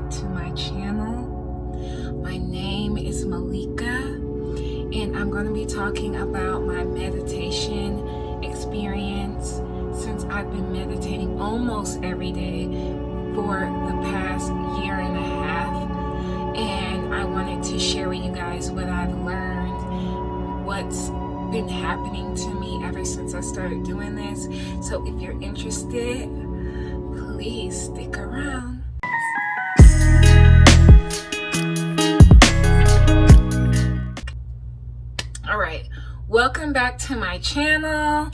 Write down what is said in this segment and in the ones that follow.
back to my channel. My name is Malika, and I'm going to be talking about my meditation experience since I've been meditating almost every day for the past year and a half. And I wanted to share with you guys what I've learned, what's been happening to me ever since I started doing this. So if you're interested, please stick around. All right, welcome back to my channel.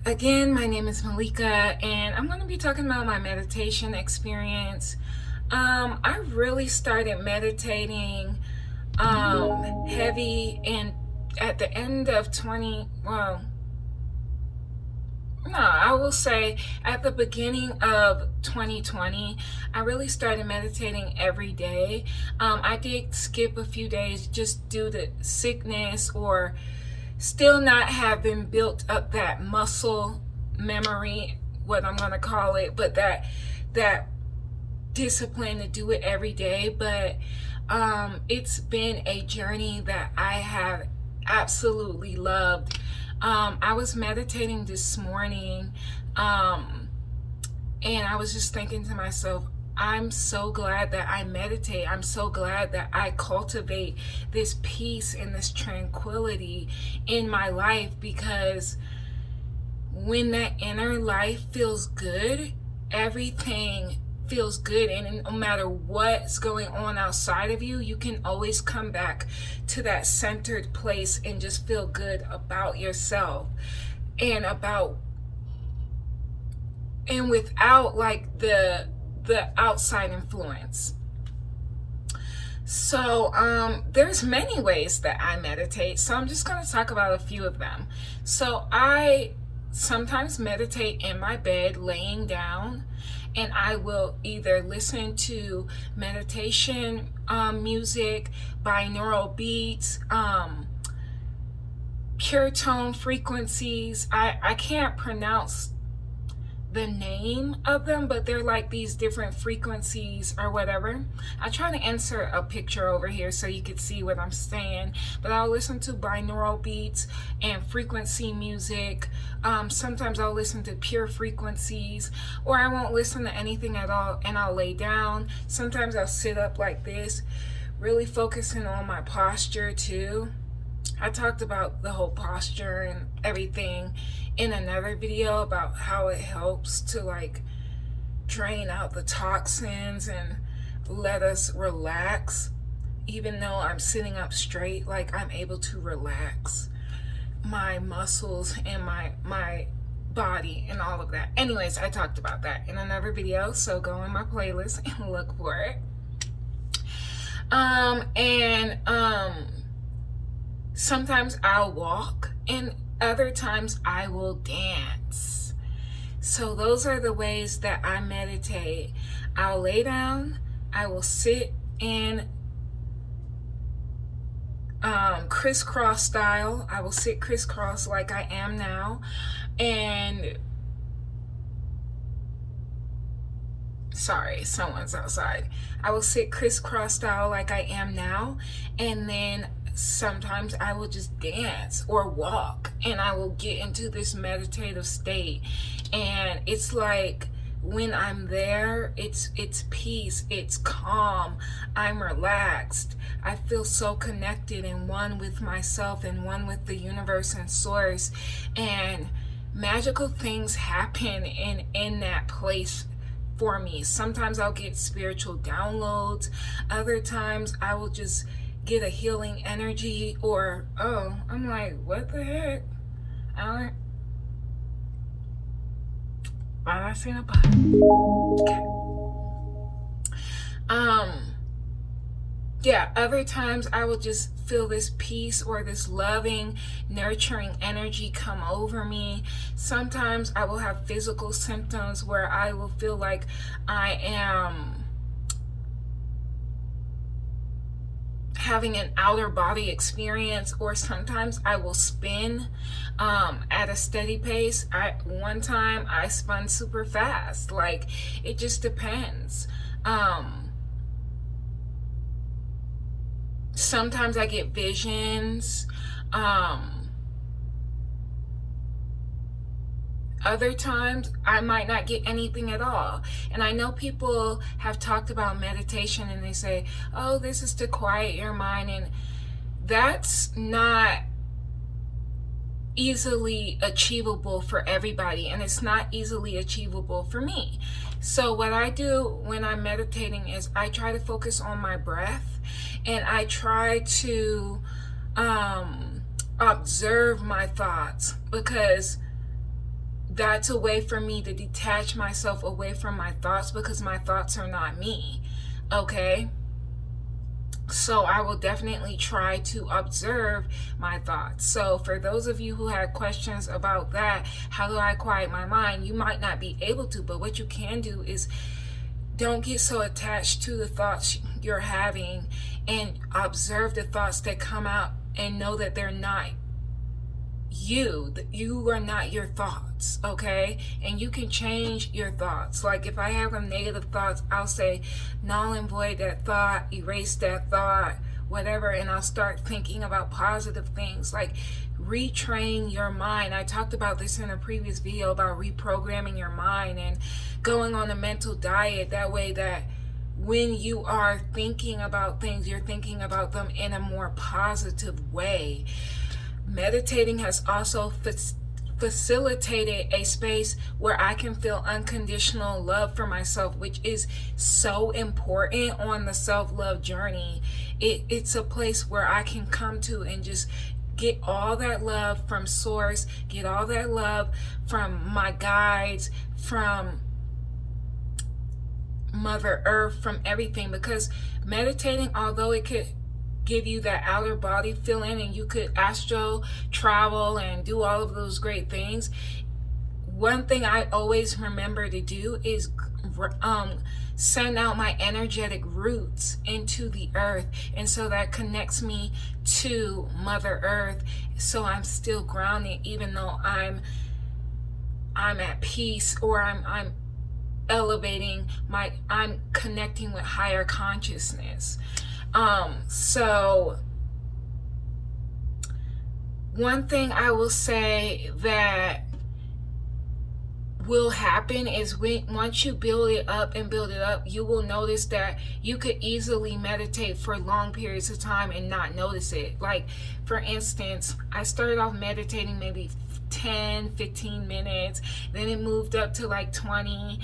Again, my name is Malika, and I'm going to be talking about my meditation experience. I really started meditating heavy and at the end of I will say at the beginning of 2020, I really started meditating every day. I did skip a few days just due to sickness or still not having built up that muscle memory, what I'm going to call it, but that discipline to do it every day. But it's been a journey that I have absolutely loved. I was meditating this morning, and I was just thinking to myself, I'm so glad that I meditate. I'm so glad that I cultivate this peace and this tranquility in my life, because when that inner life feels good, everything feels good, and no matter what's going on outside of you, you can always come back to that centered place and just feel good about yourself and without like the outside influence. So there's many ways that I meditate, so I'm just going to talk about a few of them. So I sometimes meditate in my bed laying down, and I will either listen to meditation music, binaural beats, pure tone frequencies. I can't pronounce the name of them, but they're like these different frequencies or whatever. I try to insert a picture over here so you can see what I'm saying, but I'll listen to binaural beats and frequency music. Sometimes I'll listen to pure frequencies, or I won't listen to anything at all, and I'll lay down. Sometimes I'll sit up like this, really focusing on my posture too. I talked about the whole posture and everything in another video about how it helps to like drain out the toxins and let us relax. Even though I'm sitting up straight, like I'm able to relax my muscles and my body and all of that. Anyways, I talked about that in another video, so go in my playlist and look for it. Sometimes I'll walk, and other times I will dance. So those are the ways that I meditate. I'll lay down, I will sit in crisscross style. I will sit crisscross like I am now, and sorry, someone's outside. I will sit crisscross style like I am now, and then sometimes I will just dance or walk, and I will get into this meditative state. And it's like when I'm there, it's peace, it's calm, I'm relaxed. I feel so connected and one with myself and one with the universe and source, and magical things happen in that place for me. Sometimes I'll get spiritual downloads, other times I will just get a healing energy, or I'm like, what the heck? I seen a bug. Okay. Yeah, other times I will just feel this peace or this loving, nurturing energy come over me. Sometimes I will have physical symptoms where I will feel like I am having an outer body experience, or sometimes I will spin at a steady pace. One time I spun super fast. Like, it just depends. Sometimes I get visions. Other times I might not get anything at all. And I know people have talked about meditation and they say, oh, this is to quiet your mind. And that's not easily achievable for everybody, and it's not easily achievable for me. So what I do when I'm meditating is I try to focus on my breath, and I try to observe my thoughts, because that's a way for me to detach myself away from my thoughts, because my thoughts are not me. Okay? So I will definitely try to observe my thoughts. So for those of you who had questions about that, how do I quiet my mind? You might not be able to, but what you can do is don't get so attached to the thoughts you're having, and observe the thoughts that come out, and know that they're not you. You are not your thoughts, okay? And you can change your thoughts. Like if I have a negative thoughts, I'll say null and void that thought, erase that thought, whatever, and I'll start thinking about positive things. Like retrain your mind. I talked about this in a previous video about reprogramming your mind and going on a mental diet, that way that when you are thinking about things, you're thinking about them in a more positive way. Meditating has also facilitated a space where I can feel unconditional love for myself, which is so important on the self-love journey. It's a place where I can come to and just get all that love from source, get all that love from my guides, from Mother Earth, from everything. Because meditating, although it could give you that outer body feeling, and you could astral travel and do all of those great things, one thing I always remember to do is send out my energetic roots into the earth, and so that connects me to Mother Earth, so I'm still grounded, even though I'm at peace, or I'm elevating I'm connecting with higher consciousness. So one thing I will say that will happen is once you build it up, you will notice that you could easily meditate for long periods of time and not notice it. Like for instance, I started off meditating maybe 10-15 minutes, then it moved up to like 20-30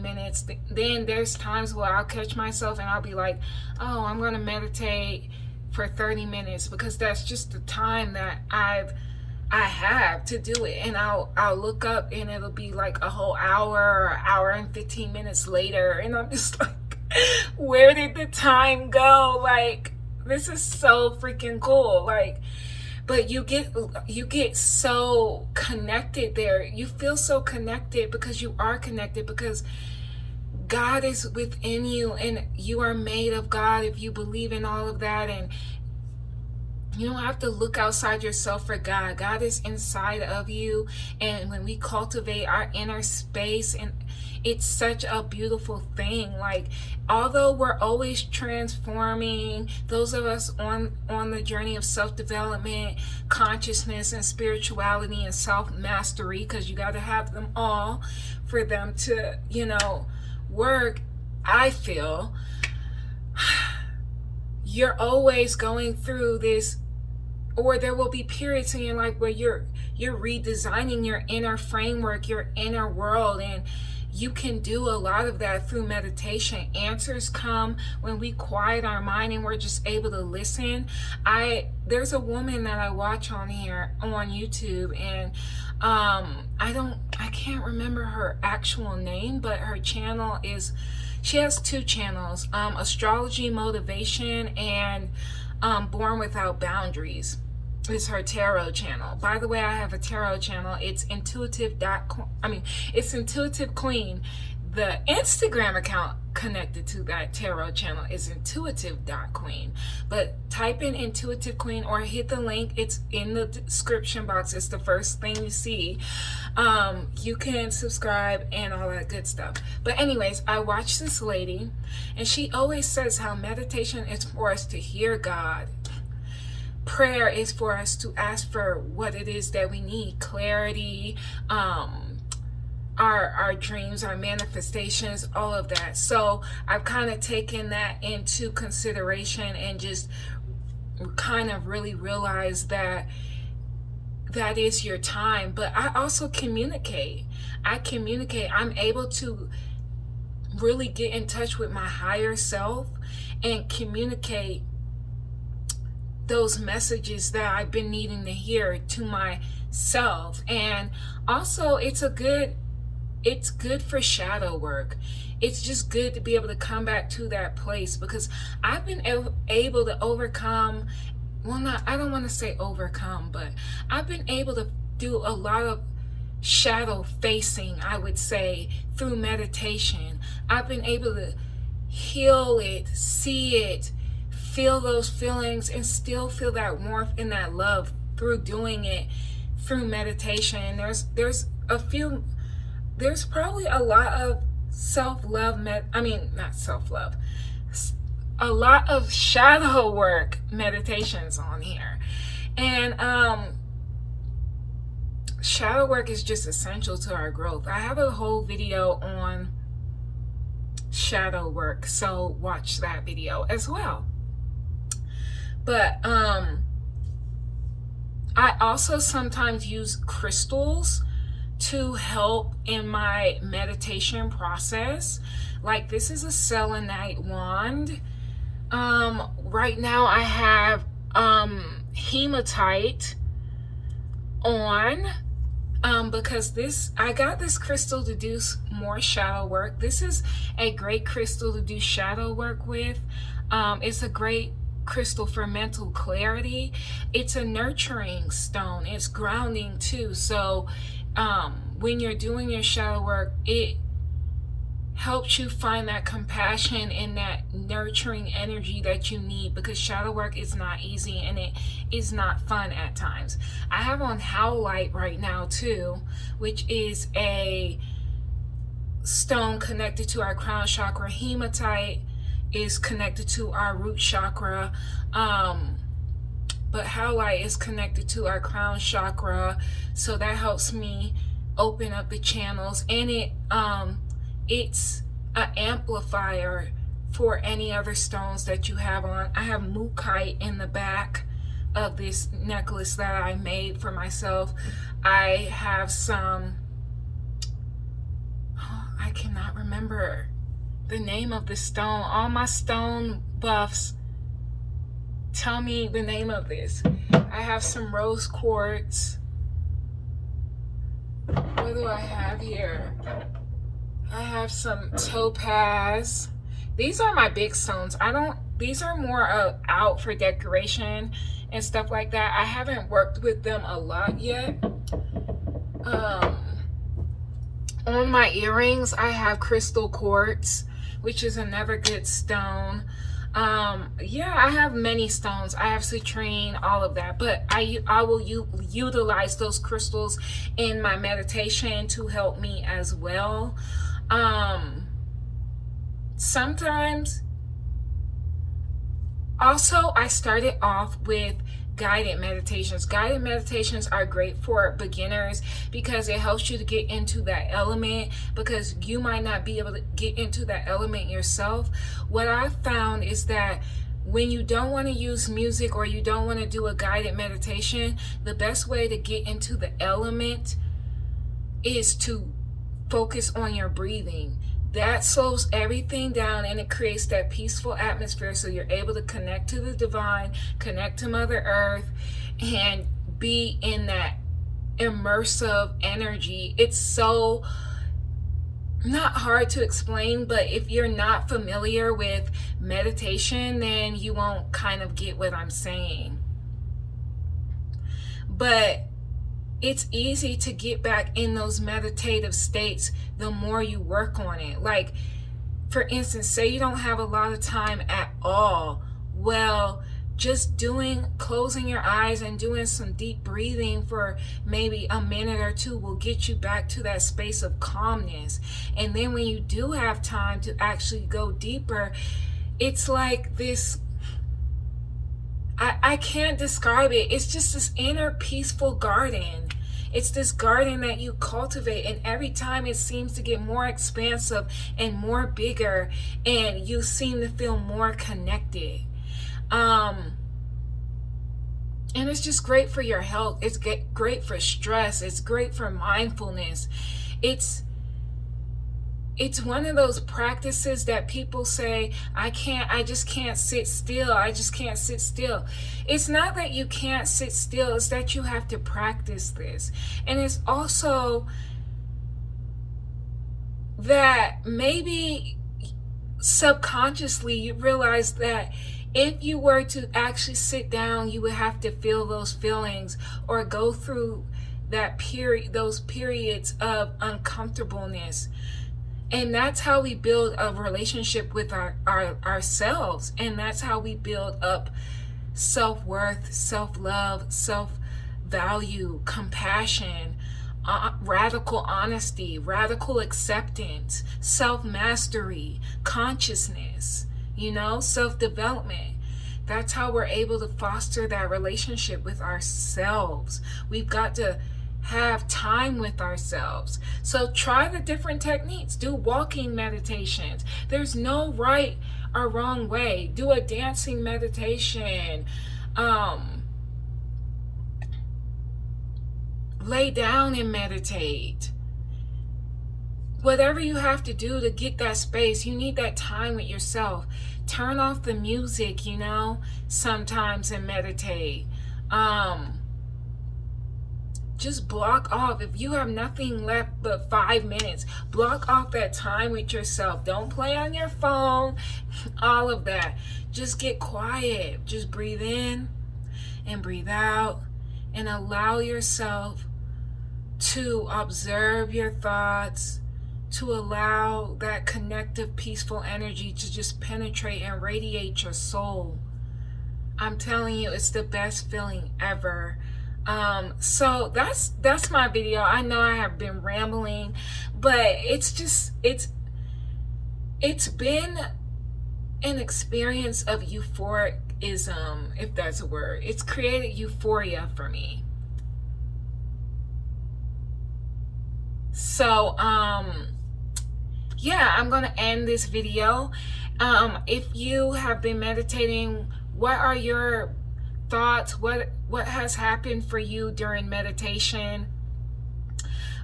minutes. Then there's times where I'll catch myself and I'll be like, oh, I'm going to meditate for 30 minutes because that's just the time that I have to do it. And I'll look up and it'll be like a whole hour or hour and 15 minutes later, and I'm just like, where did the time go? Like, this is so freaking cool. Like, but you get so connected there. You feel so connected because you are connected, because God is within you and you are made of God, if you believe in all of that. And you don't have to look outside yourself for God. God is inside of you. And when we cultivate our inner space, and it's such a beautiful thing. Like, although we're always transforming, those of us on the journey of self-development, consciousness, and spirituality, and self-mastery, because you got to have them all for them to, work, I feel you're always going through this, or there will be periods in your life where you're redesigning your inner framework, your inner world, and you can do a lot of that through meditation. Answers come when we quiet our mind and we're just able to listen. There's a woman that I watch on here on YouTube, and I can't remember her actual name, but her channel is, she has two channels, Astrology Motivation and Born Without Boundaries is her tarot channel. By the way, I have a tarot channel. It's Intuitive Queen. The Instagram account connected to that tarot channel is intuitive.queen. But type in intuitive queen or hit the link. It's in the description box. It's the first thing you see. You can subscribe and all that good stuff. But anyways, I watched this lady, and she always says how meditation is for us to hear God. Prayer is for us to ask for what it is that we need, clarity, our dreams, our manifestations, all of that. So I've kind of taken that into consideration and just kind of really realized that that is your time. But I also communicate. I'm able to really get in touch with my higher self and communicate those messages that I've been needing to hear to myself. And also it's good for shadow work. It's just good to be able to come back to that place, because I've been able to overcome, I don't want to say overcome, but I've been able to do a lot of shadow facing, I would say, through meditation. I've been able to heal it, see it, feel those feelings, and still feel that warmth and that love through doing it through meditation. There's probably a lot of a lot of shadow work meditations on here. And shadow work is just essential to our growth. I have a whole video on shadow work, so watch that video as well. But I also sometimes use crystals to help in my meditation process. Like, this is a selenite wand. Right now I have hematite on, because I got this crystal to do more shadow work. This is a great crystal to do shadow work with. It's a great crystal for mental clarity. It's a nurturing stone. It's grounding too. So when you're doing your shadow work, it helps you find that compassion and that nurturing energy that you need, because shadow work is not easy and it is not fun at times. I have on howlite right now too, which is a stone connected to our crown chakra. Hematite is connected to our root chakra, but howlite is connected to our crown chakra, so that helps me open up the channels. And it's an amplifier for any other stones that you have on. I have mookaite in the back of this necklace that I made for myself. I have some, I cannot remember the name of the stone. All my stone buffs, tell me the name of this. I have some rose quartz. What do I have here? I have some topaz. These are my big stones. These are more out for decoration and stuff like that. I haven't worked with them a lot yet. On my earrings, I have crystal quartz, which is another good stone. Yeah, I have many stones. I have citrine, all of that, but I will utilize those crystals in my meditation to help me as well. Sometimes also I started off with guided meditations. Guided meditations are great for beginners because it helps you to get into that element, because you might not be able to get into that element yourself. What I found is that when you don't want to use music or you don't want to do a guided meditation, the best way to get into the element is to focus on your breathing. That slows everything down and it creates that peaceful atmosphere, so you're able to connect to the divine, connect to Mother Earth, and be in that immersive energy. It's so not hard to explain, but if you're not familiar with meditation, then you won't kind of get what I'm saying. But it's easy to get back in those meditative states the more you work on it. Like, For instance, say you don't have a lot of time at all. Well, just closing your eyes and doing some deep breathing for maybe a minute or two will get you back to that space of calmness. And then when you do have time to actually go deeper, it's like this, I can't describe it. It's just this inner peaceful garden. It's this garden that you cultivate, and every time it seems to get more expansive and more bigger, and you seem to feel more connected. And it's just great for your health. It's great for stress. It's great for mindfulness. It's one of those practices that people say, I just can't sit still. I just can't sit still. It's not that you can't sit still. It's that you have to practice this. And it's also that maybe subconsciously you realize that if you were to actually sit down, you would have to feel those feelings or go through those periods of uncomfortableness. And that's how we build a relationship with ourselves. And that's how we build up self-worth, self-love, self-value, compassion, radical honesty, radical acceptance, self-mastery, consciousness, self-development. That's how we're able to foster that relationship with ourselves. We've got to have time with ourselves. So try the different techniques. Do walking meditations. There's no right or wrong way. Do a dancing meditation. Lay down and meditate. Whatever you have to do to get that space, you need that time with yourself. Turn off the music, sometimes, and meditate. Just block off. If you have nothing left but 5 minutes, block off that time with yourself. Don't play on your phone, all of that. Just get quiet. Just breathe in and breathe out, and allow yourself to observe your thoughts, to allow that connective, peaceful energy to just penetrate and radiate your soul. I'm telling you, it's the best feeling ever. So that's my video. I know I have been rambling, but it's been an experience of euphoricism, if that's a word. It's created euphoria for me. So yeah, I'm gonna end this video. If you have been meditating, what are your thoughts? What has happened for you during meditation?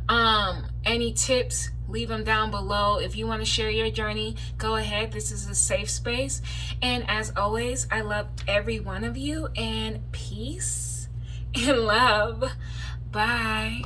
Any tips, leave them down below. If you want to share your journey, go ahead. This is a safe space. And as always, I love every one of you, and peace and love. Bye.